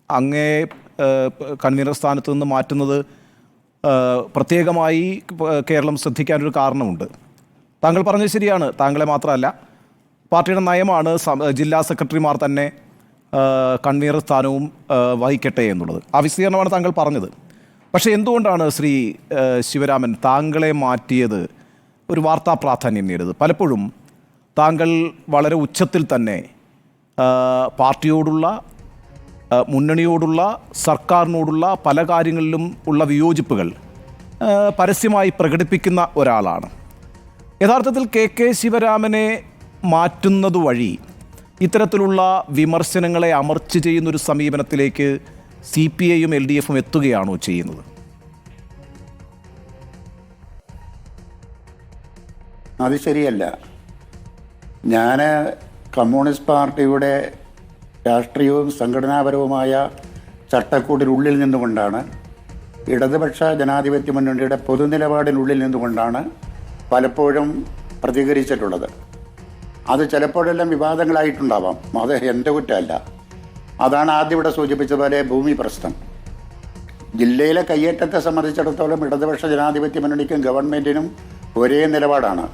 അങ്ങേ കൺവീനർ സ്ഥാനത്ത് നിന്ന് മാറ്റുന്നത് പ്രത്യേകമായി കേരളം ശ്രദ്ധിക്കാനൊരു കാരണമുണ്ട്. താങ്കൾ പറഞ്ഞത് ശരിയാണ്. താങ്കളെ മാത്രമല്ല, പാർട്ടിയുടെ നയമാണ് ജില്ലാ സെക്രട്ടറിമാർ തന്നെ കൺവീനർ സ്ഥാനവും വഹിക്കട്ടെ എന്നുള്ളത്. ആ വിശദീകരണമാണ് താങ്കൾ പറഞ്ഞത്. പക്ഷേ എന്തുകൊണ്ടാണ് ശ്രീ ശിവരാമൻ താങ്കളെ മാറ്റിയത് ഒരു വാർത്താ പ്രാധാന്യം നേടിയത്? പലപ്പോഴും താങ്കൾ വളരെ ഉച്ചത്തിൽ തന്നെ പാർട്ടിയോടുള്ള, മുന്നണിയോടുള്ള, സർക്കാരിനോടുള്ള പല കാര്യങ്ങളിലും ഉള്ള വിയോജിപ്പുകൾ പരസ്യമായി പ്രകടിപ്പിക്കുന്ന ഒരാളാണ്. യഥാർത്ഥത്തിൽ കെ ശിവരാമനെ മാറ്റുന്നത് വഴി ഇത്തരത്തിലുള്ള വിമർശനങ്ങളെ അമർച്ച ചെയ്യുന്നൊരു സമീപനത്തിലേക്ക് CPIയും LDFും എത്തുകയാണോ ചെയ്യുന്നത്? അത് ശരിയല്ല. ഞാൻ കമ്മ്യൂണിസ്റ്റ് പാർട്ടിയുടെ രാഷ്ട്രീയവും സംഘടനാപരവുമായ ചട്ടക്കൂടിനുള്ളിൽ നിന്നുകൊണ്ടാണ്, ഇടതുപക്ഷ ജനാധിപത്യ മുന്നണിയുടെ പൊതുനിലപാടിനുള്ളിൽ നിന്നുകൊണ്ടാണ് പലപ്പോഴും പ്രതികരിച്ചിട്ടുള്ളത്. അത് ചിലപ്പോഴെല്ലാം വിവാദങ്ങളായിട്ടുണ്ടാവാം. അത് എൻ്റെ കുറ്റമല്ല. അതാണ് ആദ്യം ഇവിടെ സൂചിപ്പിച്ചതുപോലെ ഭൂമി പ്രശ്നം. ജില്ലയിലെ കയ്യേറ്റത്തെ സംബന്ധിച്ചിടത്തോളം ഇടതുപക്ഷ ജനാധിപത്യ മുന്നണിക്കും ഗവൺമെൻറ്റിനും ഒരേ നിലപാടാണ്.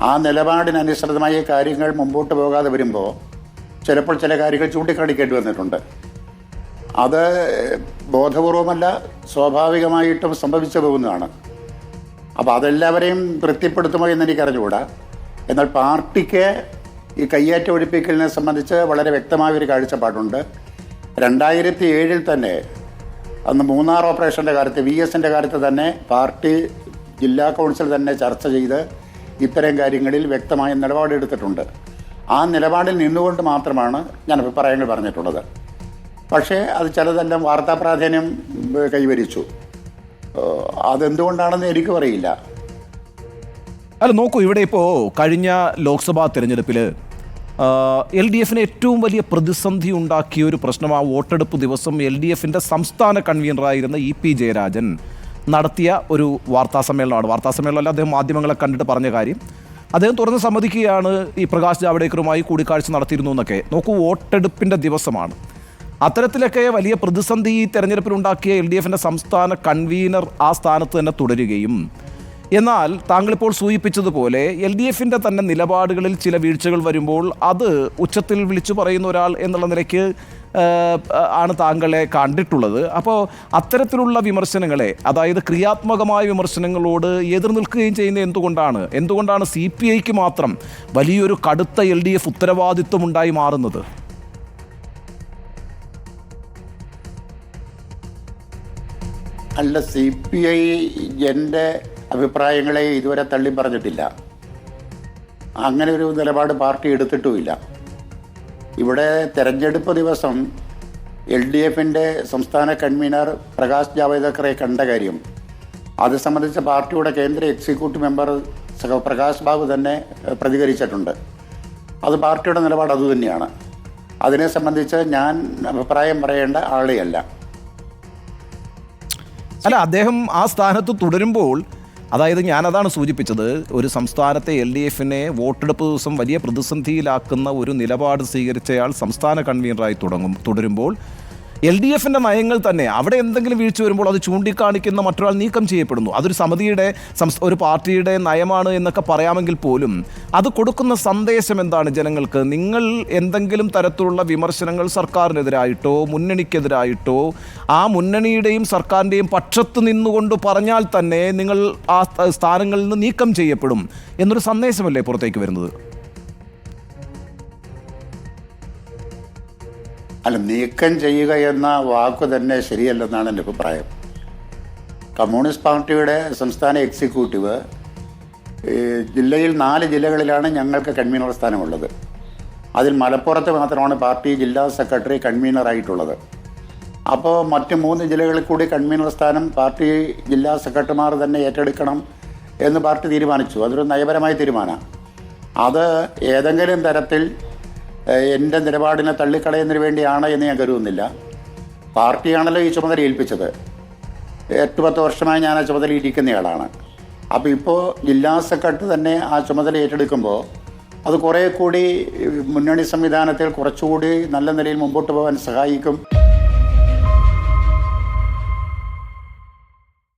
ആ നിലപാടിനനുസൃതമായ കാര്യങ്ങൾ മുമ്പോട്ട് പോകാതെ വരുമ്പോൾ ചിലപ്പോൾ ചില കാര്യങ്ങൾ ചൂണ്ടിക്കാണിക്കേണ്ടി വന്നിട്ടുണ്ട്. അത് ബോധപൂർവമല്ല, സ്വാഭാവികമായിട്ടും സംഭവിച്ചു പോകുന്നതാണ്. അപ്പോൾ അതെല്ലാവരെയും തൃപ്തിപ്പെടുത്തുമോ എന്ന് എനിക്കറിഞ്ഞുകൂടാ. എന്നാൽ പാർട്ടിക്ക് ഈ കയ്യേറ്റ ഒഴിപ്പിക്കലിനെ സംബന്ധിച്ച് വളരെ വ്യക്തമായൊരു കാഴ്ചപ്പാടുണ്ട്. 2007 തന്നെ, അന്ന് മൂന്നാർ ഓപ്പറേഷൻ്റെ കാര്യത്ത്, VSൻ്റെ കാര്യത്ത് തന്നെ പാർട്ടി ജില്ലാ കൗൺസിൽ തന്നെ ചർച്ച ചെയ്ത് ഇത്തരം കാര്യങ്ങളിൽ വ്യക്തമായ നിലപാടെടുത്തിട്ടുണ്ട്. ആ നിലപാടിൽ നിന്നുകൊണ്ട് മാത്രമാണ് ഞാൻ അഭിപ്രായങ്ങൾ പറഞ്ഞിട്ടുള്ളത്. പക്ഷേ അത് ചിലതെല്ലാം വാർത്താ പ്രാധാന്യം കൈവരിച്ചു. അതെന്തുകൊണ്ടാണെന്ന് എനിക്കും അറിയില്ല. അല്ല, നോക്കൂ, ഇവിടെ ഇപ്പോൾ കഴിഞ്ഞ ലോക്സഭാ തിരഞ്ഞെടുപ്പിൽ LDFിന് ഏറ്റവും വലിയ പ്രതിസന്ധി ഉണ്ടാക്കിയ ഒരു പ്രശ്നം, ആ വോട്ടെടുപ്പ് ദിവസം LDFിൻ്റെ സംസ്ഥാന കൺവീനറായിരുന്ന EP ജയരാജൻ നടത്തിയ ഒരു വാർത്താ സമ്മേളനമല്ല, അദ്ദേഹം മാധ്യമങ്ങളെ കണ്ടിട്ട് പറഞ്ഞ കാര്യം. അദ്ദേഹം തുറന്ന് സമ്മതിക്കുകയാണ് ഈ പ്രകാശ് ജാവ്ദേക്കറുമായി കൂടിക്കാഴ്ച നടത്തിയിരുന്നു എന്നൊക്കെ. നോക്കൂ, വോട്ടെടുപ്പിൻ്റെ ദിവസമാണ്. അത്തരത്തിലൊക്കെ വലിയ പ്രതിസന്ധി ഈ തെരഞ്ഞെടുപ്പിലുണ്ടാക്കിയ LDFിൻ്റെ സംസ്ഥാന കൺവീനർ ആ സ്ഥാനത്ത് തന്നെ തുടരുകയും, എന്നാൽ താങ്കളിപ്പോൾ സൂചിപ്പിച്ചതുപോലെ LDFിൻ്റെ തന്നെ നിലപാടുകളിൽ ചില വീഴ്ചകൾ വരുമ്പോൾ അത് ഉച്ചത്തിൽ വിളിച്ചു പറയുന്ന ഒരാൾ എന്നുള്ള നിലയ്ക്ക് ആണ് താങ്കളെ കണ്ടിട്ടുള്ളത്. അപ്പോൾ അത്തരത്തിലുള്ള വിമർശനങ്ങളെ, അതായത് ക്രിയാത്മകമായ വിമർശനങ്ങളോട് എതിർ നിൽക്കുകയും ചെയ്യുന്നത് എന്തുകൊണ്ടാണ് CPIക്ക് മാത്രം വലിയൊരു കടുത്ത LDF ഉത്തരവാദിത്വം ഉണ്ടായി മാറുന്നത്? അല്ല, CPI എൻ്റെ അഭിപ്രായങ്ങളെ ഇതുവരെ തള്ളി പറഞ്ഞിട്ടില്ല. അങ്ങനെ ഒരു നിലപാട് പാർട്ടി എടുത്തിട്ടുമില്ല. ഇവിടെ തെരഞ്ഞെടുപ്പ് ദിവസം LDFിൻ്റെ സംസ്ഥാന കൺവീനർ പ്രകാശ് ജാവ്ദേക്കറെ കണ്ട കാര്യം, അത് സംബന്ധിച്ച പാർട്ടിയുടെ കേന്ദ്ര എക്സിക്യൂട്ടീവ് മെമ്പർ പ്രകാശ് ബാബു തന്നെ പ്രതികരിച്ചിട്ടുണ്ട്. അത് പാർട്ടിയുടെ നിലപാട് അതുതന്നെയാണ്. അതിനെ സംബന്ധിച്ച് ഞാൻ അഭിപ്രായം പറയേണ്ട ആളെയല്ല. അല്ല, അദ്ദേഹം ആ സ്ഥാനത്ത് തുടരുമ്പോൾ, അതായത് ഞാനതാണ് സൂചിപ്പിച്ചത്, ഒരു സംസ്ഥാനത്തെ LDFിനെ വോട്ടെടുപ്പ് ദിവസം വലിയ പ്രതിസന്ധിയിലാക്കുന്ന ഒരു നിലപാട് സ്വീകരിച്ചയാൾ സംസ്ഥാന കൺവീനറായി തുടരുമ്പോൾ LDFിൻ്റെ നയങ്ങൾ തന്നെ അവിടെ എന്തെങ്കിലും വീഴ്ച വരുമ്പോൾ അത് ചൂണ്ടിക്കാണിക്കുന്ന മറ്റൊരാൾ നീക്കം ചെയ്യപ്പെടുന്നു. അതൊരു സമിതിയുടെ, ഒരു പാർട്ടിയുടെ നയമാണ് എന്നൊക്കെ പറയാമെങ്കിൽ പോലും അത് കൊടുക്കുന്ന സന്ദേശം എന്താണ് ജനങ്ങൾക്ക്? നിങ്ങൾ എന്തെങ്കിലും തരത്തിലുള്ള വിമർശനങ്ങൾ സർക്കാരിനെതിരായിട്ടോ മുന്നണിക്കെതിരായിട്ടോ ആ മുന്നണിയുടെയും സർക്കാരിൻ്റെയും പക്ഷത്ത് നിന്നുകൊണ്ട് പറഞ്ഞാൽ തന്നെ നിങ്ങൾ ആ സ്ഥാനങ്ങളിൽ നിന്ന് നീക്കം ചെയ്യപ്പെടും എന്നൊരു സന്ദേശമല്ലേ പുറത്തേക്ക് വരുന്നത്? അല്ല, നീക്കം ചെയ്യുക എന്ന വാക്ക് തന്നെ ശരിയല്ലെന്നാണ് എൻ്റെ അഭിപ്രായം. കമ്മ്യൂണിസ്റ്റ് പാർട്ടിയുടെ സംസ്ഥാന എക്സിക്യൂട്ടീവ് ജില്ലയിൽ 4 ജില്ലകളിലാണ് ഞങ്ങൾക്ക് കൺവീനർ സ്ഥാനമുള്ളത്. അതിൽ മലപ്പുറത്ത് മാത്രമാണ് പാർട്ടി ജില്ലാ സെക്രട്ടറി കൺവീനറായിട്ടുള്ളത്. അപ്പോൾ മറ്റ് 3 ജില്ലകളിൽ കൂടി കൺവീനർ സ്ഥാനം പാർട്ടി ജില്ലാ സെക്രട്ടറിമാർ തന്നെ ഏറ്റെടുക്കണം എന്ന് പാർട്ടി തീരുമാനിച്ചു. അതൊരു നയപരമായ തീരുമാനമാണ്. അത് ഏതെങ്കിലും തരത്തിൽ എൻ്റെ നിലപാടിനെ തള്ളിക്കളയുന്നതിന് വേണ്ടിയാണ് എന്ന് ഞാൻ കരുതുന്നില്ല. പാർട്ടിയാണല്ലോ ഈ ചുമതല ഏൽപ്പിച്ചത്. 8-10 വർഷമായി ഞാൻ ആ ചുമതല ഇരിക്കുന്നയാളാണ്. അപ്പോൾ ഇപ്പോൾ ജില്ലാ സെക്രട്ടറി തന്നെ ആ ചുമതല ഏറ്റെടുക്കുമ്പോൾ അത് കുറേ കൂടി മുന്നണി സംവിധാനത്തിൽ കുറച്ചുകൂടി നല്ല നിലയിൽ മുമ്പോട്ട് പോകാൻ സഹായിക്കും.